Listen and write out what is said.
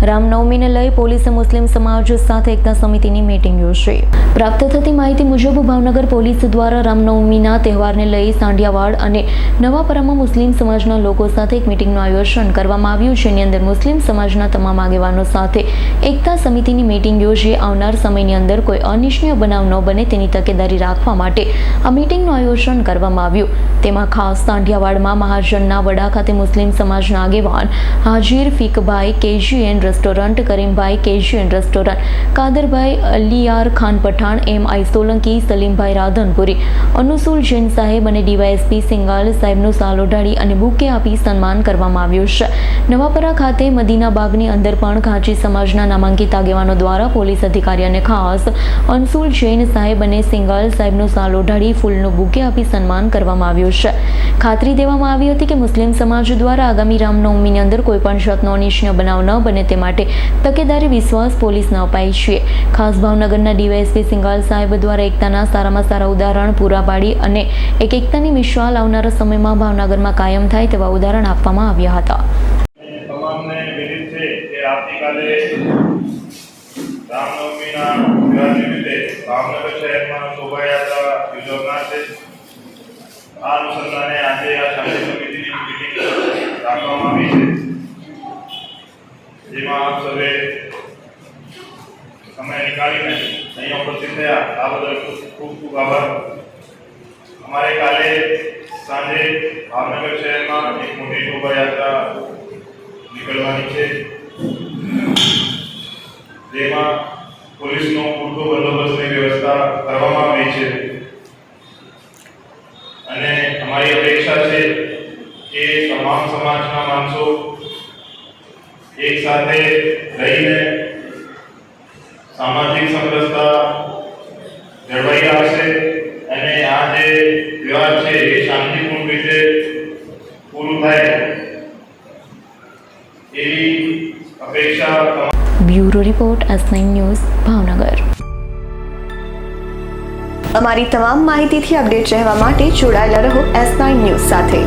રામનવમીને લઈ પોલીસે મુસ્લિમ સમાજ સાથે એકતા સમિતિની મીટિંગ યોજી। પ્રાપ્ત થતી માહિતી મુજબ ભાવનગર પોલીસ દ્વારા રામનવમીના તહેવારને લઈ સાંઢિયાવાડ અને નવાપરામાં મુસ્લિમ સમાજના લોકો સાથે એક મીટિંગનું આયોજન કરવામાં આવ્યું, જેની અંદર મુસ્લિમ સમાજના તમામ આગેવાનો સાથે એકતા સમિતિની મીટિંગ યોજી આવનાર સમયની અંદર કોઈ અનિચ્છનીય બનાવ ન બને તેની તકેદારી રાખવા માટે આ મીટિંગનું આયોજન કરવામાં આવ્યું। તેમાં ખાસ સાંઢિયાવાડમાં મહાજનના વડા ખાતે મુસ્લિમ સમાજના આગેવાન હાજીર ફીકભાઈ KGN restaurant, Karimbhai KGN restaurant, Kadarbhai Aliyar Khan Pathan, MI Solanki, Salimbhai Radhanpuri, અનુસુલ જૈન સાહેબ અને DYSP સિંગાલ સાહેબનું સાલ ઓઢાડી અને બુકે આપી સન્માન કરવામાં આવ્યું છે। નવાપરા ખાતે મદીના બાગની અંદર પણ ઘાંચી સમાજના નામાંકિત આગેવાનો દ્વારા પોલીસ અધિકારી અને ખાસ અનસુલ જૈન સાહેબ અને સિંગાલ સાહેબનું સાલ ઓઢાડી ફૂલનું બુકે આપી સન્માન કરવામાં આવ્યું છે। ખાતરી દેવામાં આવી હતી કે મુસ્લિમ સમાજ દ્વારા આગામી રામનવમીની અંદર કોઈ પણ જાતનો અનિચ્છનીય બનાવ ન બને તે માટે તકેદારી વિશ્વાસ પોલીસને અપાઈ છે। ખાસ ભાવનગરના DYSP સિંગાલ સાહેબ દ્વારા એકતાના સારામાં સારા ઉદાહરણ પૂરા પાડી અને એકતાની મિસાલ આવનારા સમયમાં ભાવનગરમાં કાયમ થાય તેવા ઉદાહરણ આપવામાં આવ્યા હતા। તમામને વિનંતી છે કે આવતીકાલે રામનવમીના તહેવાર નિમિત્તે ભાવનગર શહેરમાં શોભાયાત્રા યોજાનાર છે। આ અનુસંધાને આજે આ શાંતિ સમિતિની મીટિંગ રાખવામાં આવી છે, જેમાં આપ સર્વે સમય નીકાળીને અહીંયા ઉપસ્થિત થયા આ બદલ ખૂબ ખૂબ આભાર। અમારે કાલે સાંજે ભાવનગર શહેરમાં એક મોટી શોભાયાત્રા નીકળવાની છે, જેમાં પોલીસનો પૂરતો બંદોબસ્તની વ્યવસ્થા કરવામાં આવી છે અને અમારી અપેક્ષા છે કે તમામ સમાજના માણસો એક સાથે રહીને સામાજિક સમરસતા જળવાઈ રાખશે અને આ જે તહેવાર છે એ શાંતિપૂર્ણ રીતે પૂરું થાય એવી અપેક્ષા। Bureau report S9 news Bhavnagar. અમારી તમામ માહિતીથી અપડેટ રહેવા માટે જોડાયેલા રહો S9 ન્યૂઝ સાથે।